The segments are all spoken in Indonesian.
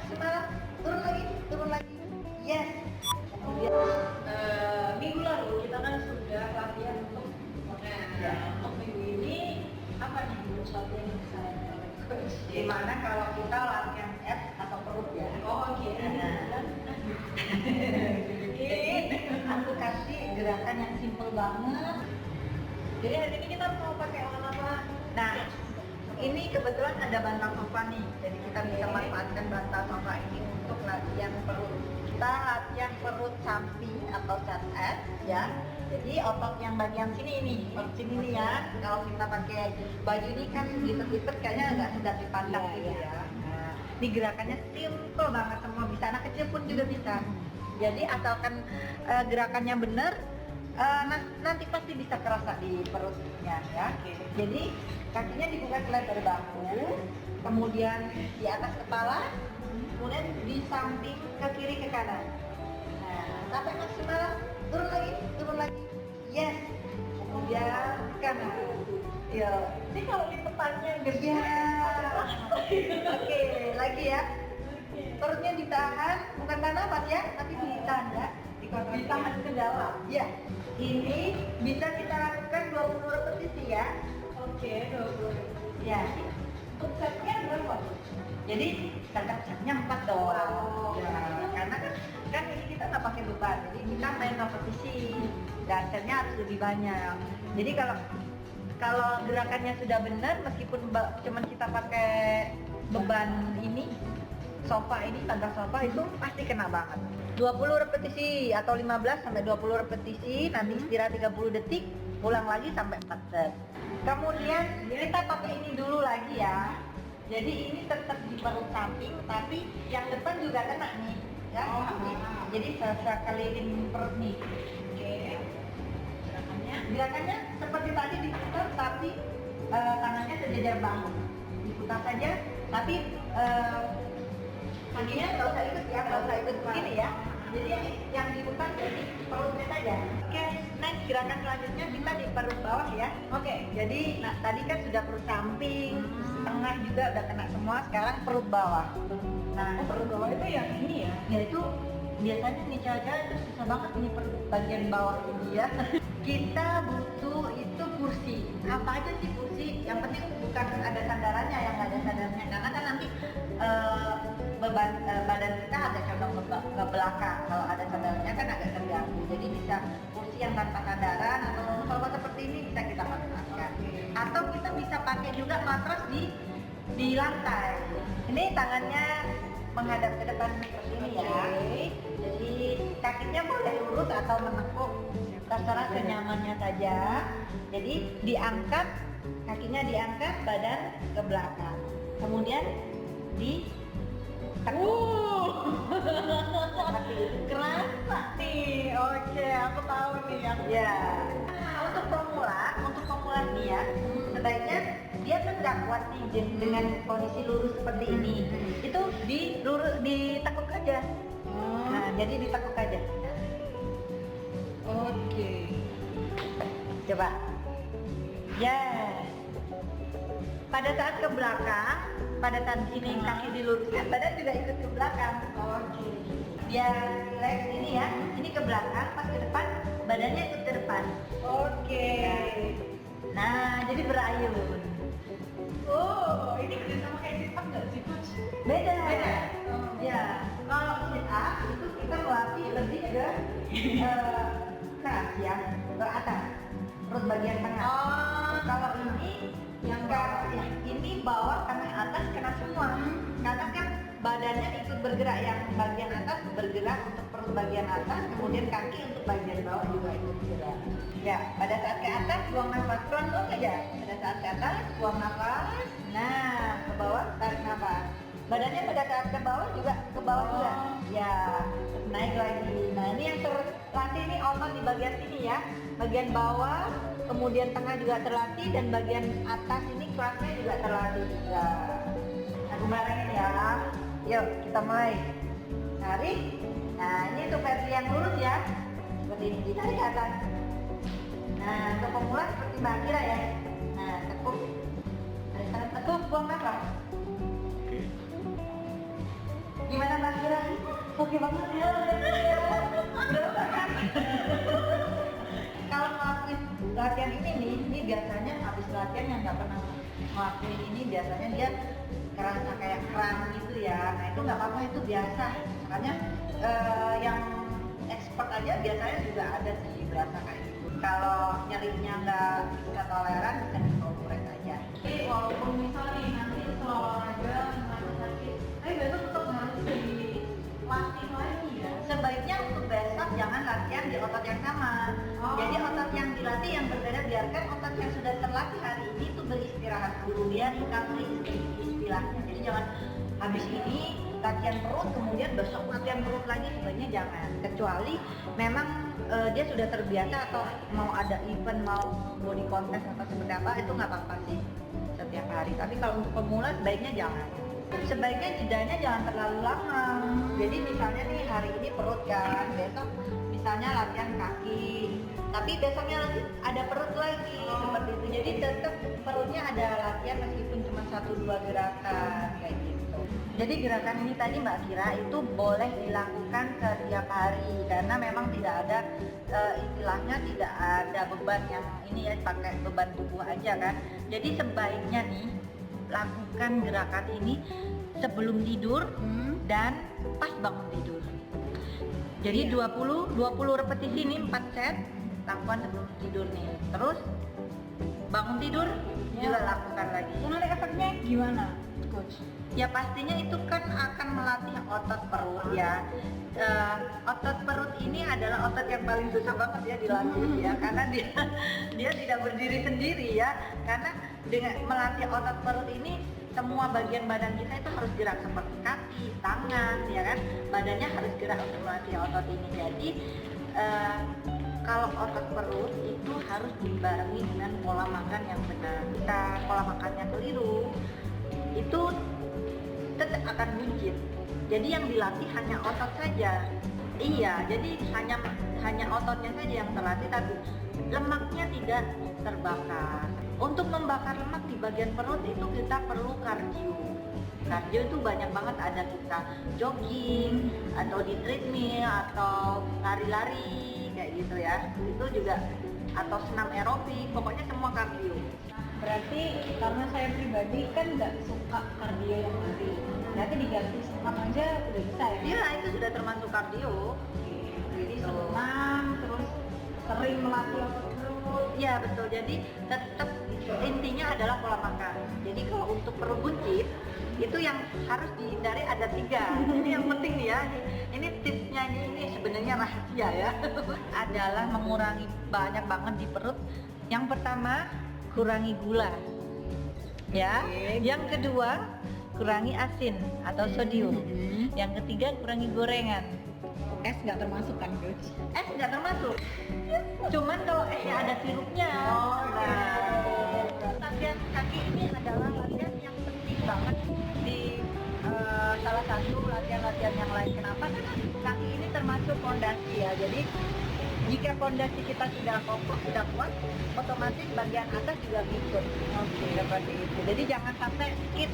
maksimal, turun lagi, yes. Kemudian minggu lalu kita kan sudah latihan untuk ya. untuk minggu ini apa nih latihan yang bisa oleh coach? Dimana kalau kita latihan abs atau perut ya. Oh oke. Ini aku kasih gerakan yang simple banget. Jadi hari ini kita mau pakai apa? Nah, ini kebetulan ada bantal sofa nih, jadi kita bisa manfaatkan bantal sofa ini untuk latihan perut. Kita latihan perut samping atau chest abs ya. Jadi otot yang bagian sini ini, sini nih ya. Kalau kita pakai baju ini kan lipet-lipet kayaknya agak sedap dipandang gitu ya. Nah, ini gerakannya simple banget, semua bisa, anak kecil pun juga bisa. Jadi asalkan gerakannya benar, nanti pasti bisa kerasa di perutnya ya. Jadi kakinya dibuka selebar bahu, kemudian di atas kepala, kemudian di samping ke kiri ke kanan. Nah, sampai maksimal, turun lagi, yes. Kemudian kanan. Yo. Jadi kalau lipetannya gede. Oke, lagi ya. Perutnya ditahan, bukan tahan nafas ya, tapi ditahan ya. Ditahan ke dalam. Ya. Ini bisa kita lakukan 20 repetisi ya. Oke, 20. Ya. Untuk setnya berapa? Jadi setnya 4 dong. Oh. Ya, karena kan ini kita nggak pakai beban, jadi kita main repetisi. Dan setnya harus lebih banyak. Jadi kalau gerakannya sudah benar, meskipun cuman kita pakai beban ini, tangga sofa itu pasti kena banget. 20 repetisi atau 15 sampai 20 repetisi, nanti istirahat 30 detik, pulang lagi sampai 4 set. Kemudian kita pakai ini dulu lagi ya. Jadi ini tetap di perut samping, tapi yang depan juga kena nih, ya. Jadi sekeliling perut nih. Oke. Gerakannya seperti tadi diputar, tapi tangannya sejajar bahu. Diputar saja, tapi kakinya nggak usah ikut ya, nggak usah ikut begini ya. Jadi yang diputar jadi perutnya saja. Oke, next gerakan selanjutnya kita di perut bawah ya. Oke. Jadi, nah tadi kan sudah perut samping, tengah juga udah kena semua. Sekarang perut bawah. Nah, Perut bawah itu yang ini ya. ya itu biasanya nih cewek itu susah banget nih perut bagian bawah ini ya. Kita butuh itu kursi. Apa aja sih kursi? Yang penting bukan ada sandarannya, yang nggak ada sandarannya. Karena kan nanti beban badan kita agak condong ke belakang. Kalau ada sandarannya kan agak terganggu. Jadi bisa kursi yang tanpa sandaran atau sofa seperti ini bisa kita manfaatkan. Atau kita bisa pakai juga matras di lantai. Ini tangannya menghadap ke depan seperti ini ya. Jadi kakinya boleh lurus atau menekuk, terserah kenyamannya saja. Jadi diangkat, kakinya diangkat, badan ke belakang. Kemudian di Kerasa nih. Oke, aku tahu nih yang ya. Untuk pemula nih ya, sebaiknya dia kan nggak kuat nih dengan kondisi lurus seperti ini. Itu ditekuk aja. Nah, jadi ditekuk aja. Oke. Coba. Ya. Pada saat ke belakang, pada saat ini kaki diluruskan, badan juga ikut ke belakang. Oke. Biar relax ini ya. Ini ke belakang, pas ke depan, badannya ikut ke depan. Oke. Nah, jadi berayun. Oh, ini kerja sama kayak sit up nggak sih, Coach? Beda. Beda? Ya, kalau sit up itu kita melatih lebih ke keras ya, ke atas, perut bagian tengah. Kalau ini yang ini bawah karena atas kena semua. Karena kan badannya ikut bergerak, yang bagian atas bergerak untuk perut bagian atas, kemudian kaki untuk bagian bawah juga ikut bergerak. Ya, pada saat ke atas buang nafas, pelan-pelan saja. Pada saat ke atas buang nafas. Nah, ke bawah tarik nafas. Badannya pada saat ke bawah juga ke bawah juga. Ya, naik lagi. Nah, ini yang terlatih ini otot di bagian sini ya. Bagian bawah, kemudian tengah juga terlatih, dan bagian atas ini kelasnya juga terlatih juga. Aku barengin ya. Yuk, kita mulai. Tarik. Nah, ini untuk versi yang lurus ya. Seperti ini, ditarik ke atas. Nah, untuk pemula seperti Mbak Kira ya. Nah, tekuk. Tarik tangan tekuk, buang nafas. Gimana Oke banget ya. Kalau ngelakuin latihan ini biasanya habis latihan yang nggak pernah ngelakuin ini biasanya dia kerasa kayak kram gitu ya. Nah itu nggak apa-apa, itu biasa. Makanya yang expert aja biasanya juga ada sih berasa kayak gitu. Kalau nyerinya nggak bisa toleran bisa dikompres aja. Tapi walaupun misalnya nanti setelah olahraga ngerasa sakit, tapi besok tetap harus dilatih lagi ya. Sebaiknya untuk besok jangan latihan di otot yang sama. Jadi otot yang dilatih yang berbeda, biarkan otot yang sudah terlatih hari ini itu beristirahat dulu, dia recovery istilahnya. Jadi jangan habis ini latihan perut kemudian besok latihan perut lagi, sebenarnya jangan. Kecuali memang dia sudah terbiasa atau mau ada event, mau body contest atau seperti apa, itu nggak apa-apa sih setiap hari. Tapi kalau untuk pemula sebaiknya jangan. Sebaiknya jedanya jangan terlalu lama. Jadi misalnya nih hari ini perut kan, besok misalnya latihan kaki, tapi besoknya lagi ada perut lagi seperti itu. Jadi tetap perutnya ada latihan meskipun cuma 1-2 gerakan kayak gitu. Jadi gerakan ini tadi Mbak Kira itu boleh dilakukan setiap hari karena memang tidak ada istilahnya tidak ada beban yang ini ya, pakai beban tubuh aja kan. Jadi sebaiknya nih lakukan gerakan ini sebelum tidur dan pas bangun tidur. Jadi 20 repetisi ini 4 set lakukan sebelum tidur nih. Terus bangun tidur juga lakukan lagi. Nanti efeknya gimana, coach? Ya pastinya itu kan akan melatih otot perut ya. Otot perut ini adalah otot yang paling susah banget ya dilatih ya, karena dia tidak berdiri sendiri ya. Karena dengan melatih otot perut ini semua bagian badan kita itu harus gerak seperti kaki, tangan, ya kan? Badannya harus gerak untuk melatih otot ini. Jadi kalau otot perut itu harus dibarengi dengan pola makan yang benar. Kita pola makannya keliru, itu tetap akan buncit. Jadi yang dilatih hanya otot saja. Iya, jadi hanya ototnya saja yang terlatih, tapi lemaknya tidak terbakar. Untuk membakar lemak di bagian perut itu kita perlu kardio. Kardio itu banyak banget, ada kita jogging atau di treadmill atau lari-lari kayak gitu ya. Itu juga atau senam aerobik, pokoknya semua kardio. Berarti karena saya pribadi kan nggak suka kardio yang lari, berarti diganti senam aja udah bisa ya? Iya, itu sudah termasuk kardio. Jadi senam terus sering melatih otot perut. Iya betul, jadi tetap intinya adalah pola makan. Jadi kalau untuk perut buncit itu yang harus dihindari ada 3. Ini yang penting nih ya. Ini tipsnya ini sebenarnya rahasia ya. Adalah mengurangi banyak banget di perut. Yang pertama kurangi gula. Ya. Yang kedua kurangi asin atau sodium. Yang ketiga kurangi gorengan. Es nggak termasuk kan, coach? Es nggak termasuk. Cuman kalau esnya ada sirupnya. Latihan kaki ini adalah latihan yang penting banget di salah satu latihan-latihan yang lain. Kenapa? Karena kaki ini termasuk fondasi ya. Jadi jika fondasi kita sudah kokoh, sudah kuat, otomatis bagian atas juga ngikut. Oke, seperti itu. Jadi jangan sampai skip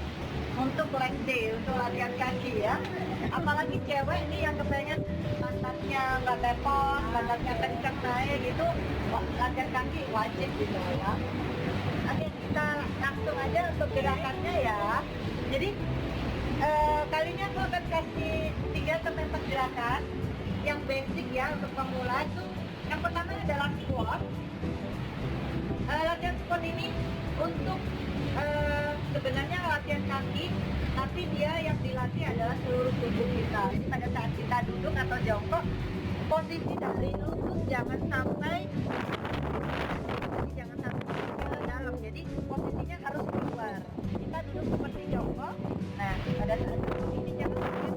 untuk leg day, untuk latihan kaki ya. Apalagi cewek ini yang kepengen pantatnya nggak tepos, pantatnya kencang naik gitu, latihan kaki wajib gitu ya. Oke, kita langsung aja untuk gerakannya ya. Jadi kalinya aku akan kasih 3-4 gerakan yang basic ya untuk pemula. Itu yang pertama adalah squat. Latihan squat ini untuk sebenarnya latihan kaki, tapi dia yang dilatih adalah seluruh tubuh kita. Jadi pada saat kita duduk atau jongkok, posisi dari lutut jangan sampai ke dalam. Jadi posisinya harus keluar. Kita duduk seperti jongkok. Nah, pada saat duduk ini jangan sampai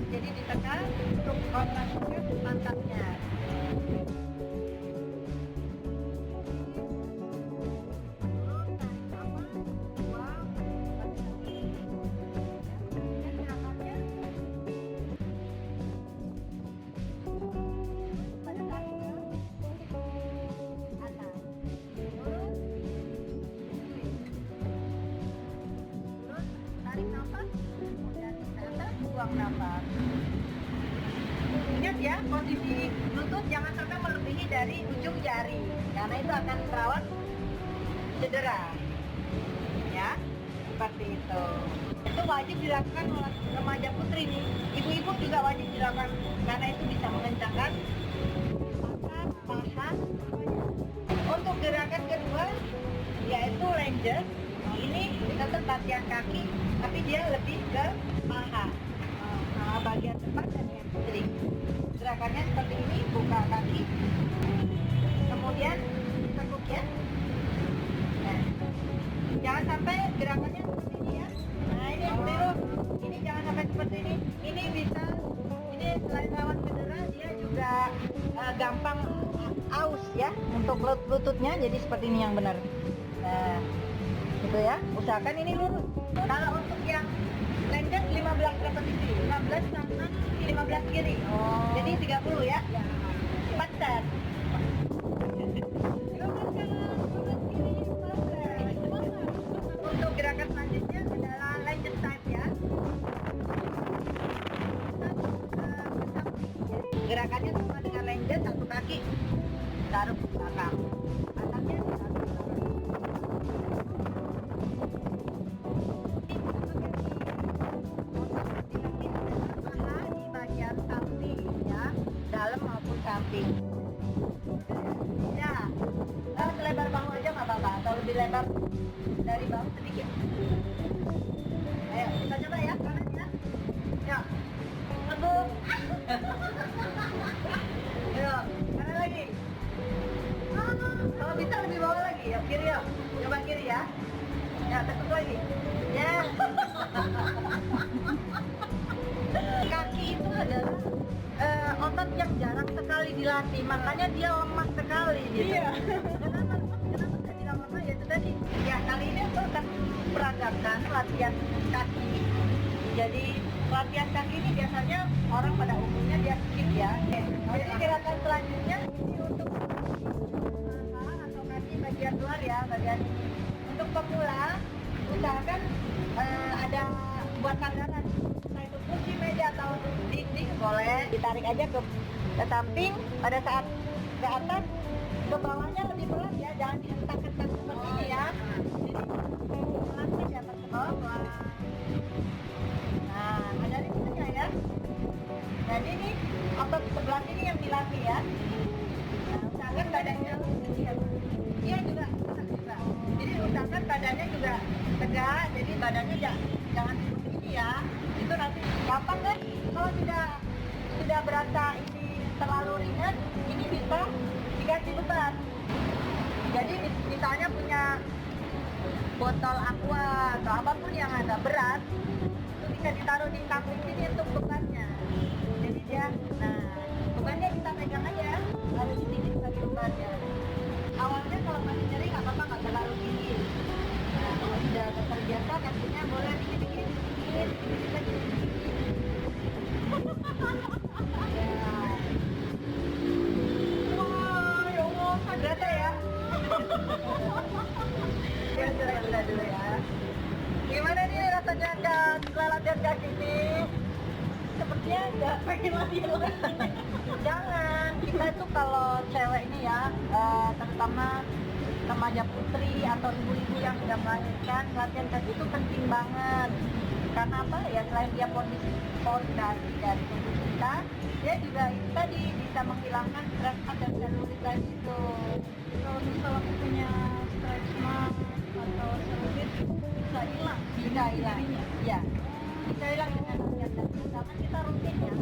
jadi ditekan untuk kontrasinya pantatnya. nafas. Ingat ya, posisi lutut jangan sampai melebihi dari ujung jari, karena itu akan rawan cedera. Ya, seperti itu. Itu wajib dilakukan oleh remaja putri nih. Ibu-ibu juga wajib dilakukan karena itu bisa mengencangkan otot, paha. Untuk gerakan kedua yaitu lunges. Ini tetap latihan kaki, tapi dia lebih ke paha, bagian depan dan hamstring. Gerakannya seperti ini, buka kaki, kemudian tekuk ya. Nah, jangan sampai gerakannya seperti ini ya. Nah ini yang keliru. Ini jangan sampai seperti ini. Ini bisa, ini selain rawan cedera, dia juga gampang aus ya untuk lututnya. Jadi seperti ini yang benar. Nah, gitu ya. Usahakan ini lurus. Kalau untuk yang lunges 15 repetisi, 15 kanan, 15 kiri. Jadi 30 ya. 4 set. 15 kanan, 15 kiri, 4 set. Untuk gerakan selanjutnya adalah lunges type ya. Gerakannya sama dengan lunges, satu kaki taruh ke belakang. Atasnya ditaruh ke belakang. Paha di bagian samping ya, dalam maupun samping. Ya, selebar bahu aja nggak apa-apa, atau lebih lebar dari bahu sedikit. Ayo kita coba ya, kanan ya. Ya, teguh. Ayo, kanan lagi. Kalau bisa lebih bawah lagi, ya kiri ya. Coba kiri ya. Ya, tekuk lagi. Ya. Kaki itu adalah otot yang jarang sekali dilatih, makanya dia lemah sekali gitu. Iya. Kenapa saya bilang lemah? Ya itu tadi. Ya kali ini aku akan peragakan latihan kaki. Jadi latihan kaki ini biasanya orang pada umumnya dia skip ya. Jadi gerakan selanjutnya ini untuk paha atau kaki bagian luar ya, bagian ini. Untuk pemula usahakan ada buat sandaran, entah itu kursi, meja atau dinding boleh ditarik aja ke samping. Pada saat ke atas, ke bawahnya lebih berat ya, jangan dihentak-hentak seperti ini ya. Jadi pelan saja ke bawah. Nah, ada ritmenya ya. Jadi ini otot sebelah sini yang dilatih ya. Nah, usahakan badannya dia juga. Jadi usahakan badannya juga tegak, jadi badannya jangan seperti ini ya. Itu nanti gampang kan? Kalau sudah berasa ini terlalu ringan, ini bisa diganti beban. Jadi misalnya punya botol aqua atau apapun yang agak berat, itu bisa ditaruh di samping sini untuk bebannya. Jadi dia, nah bebannya kita pegang aja, lalu di sini sebagai bebannya. Awalnya kalau masih nyeri nggak apa-apa, nggak terlalu tinggi. Nah, kalau sudah terbiasa kakinya boleh dikit-dikit. Wah, ya Allah, berasa ya. Ya, dulu ya. Gimana nih rasanya setelah latihan kaki ini? Sepertinya nggak pengen latihan lagi. Jangan, kita itu kalau cewek ini ya, terutama remaja putri atau ibu-ibu yang sudah melahirkan, latihan kaki itu penting banget. Karena apa? Ya selain dia fondasi dari tubuh kita, dia juga itu tadi bisa menghilangkan stres dan selulit tadi itu. Kalau misalnya punya stretch mark atau selulit bisa hilang. Bisa hilang. Iya. Bisa hilang dengan latihan kaki. Karena kita rutin ya.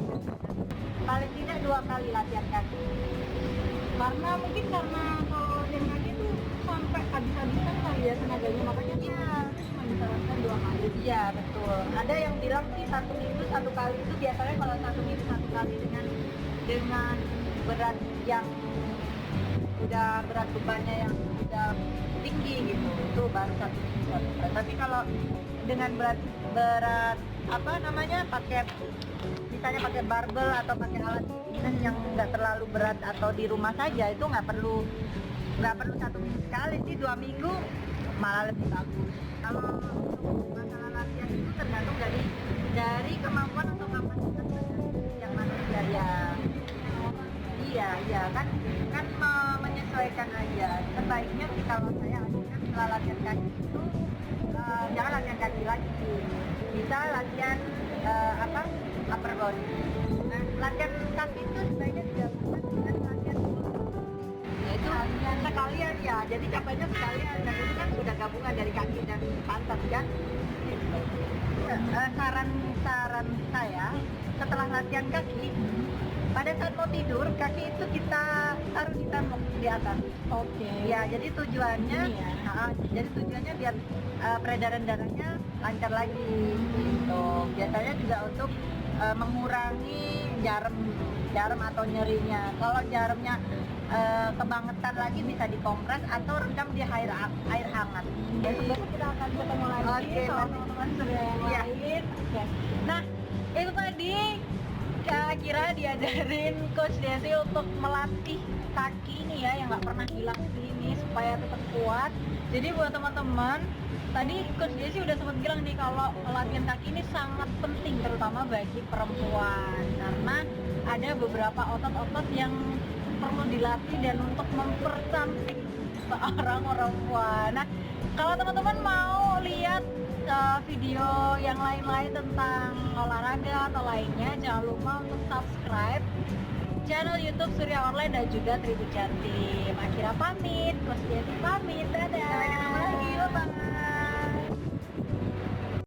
Paling tidak 2 kali latihan kaki. Karena mungkin karena kalau latihan kaki itu sampai habis-habisan kali ya tenaganya, makanya Iya. cuma disarankan 2 kali. Iya betul. Ada yang bilang sih 1 minggu 1 kali itu biasanya kalau 1 minggu 1 kali dengan berat yang udah berat bebannya yang udah tinggi gitu, itu baru 1 minggu 1 kali. Tapi kalau dengan berat apa namanya pakai misalnya pakai barbel atau pakai alat fitness yang nggak terlalu berat atau di rumah saja, itu nggak perlu 1 minggu sekali sih, 2 minggu malah lebih bagus. Kalau untuk masalah latihan itu tergantung dari dari kemampuan atau kapasitas yang manusia ya. Iya kan menyesuaikan aja. Sebaiknya sih kalau saya anjurkan setelah latihan kaki itu jangan latihan kaki lagi, bisa latihan upper body. Nah, latihan kaki itu sebaiknya digabungkan dengan latihan yaitu sekalian ya, jadi capeknya sekalian, dan itu kan sudah gabungan dari kaki dan pantat kan. Saran saya setelah latihan kaki, pada saat mau tidur kaki itu kita taruh di tembok di atas. Oke. Ya, jadi tujuannya biar peredaran darahnya lancar lagi gitu. Biasanya juga untuk mengurangi jarum atau nyerinya. Kalau jarumnya kebangetan lagi bisa dikompres atau rendam di air hangat. Besok kita akan ketemu lagi sama teman-teman surya yang lain. Oke. Nah, itu tadi Kak Kira diajarin Coach Desi untuk melatih kaki nih ya yang nggak pernah hilang ini supaya tetap kuat. Jadi buat teman-teman, tadi Coach Desi udah sempat bilang nih kalau latihan kaki ini sangat penting terutama bagi perempuan karena ada beberapa otot-otot yang perlu dilatih dan untuk mempercantik seorang perempuan. Nah, kalau teman-teman mau lihat video yang lain-lain tentang olahraga atau lainnya, jangan lupa untuk subscribe channel YouTube Surya Online dan juga Tribu Jatim. Akhirnya pamit, Coach Desi pamit, dadah. Sampai ketemu lagi, bye-bye.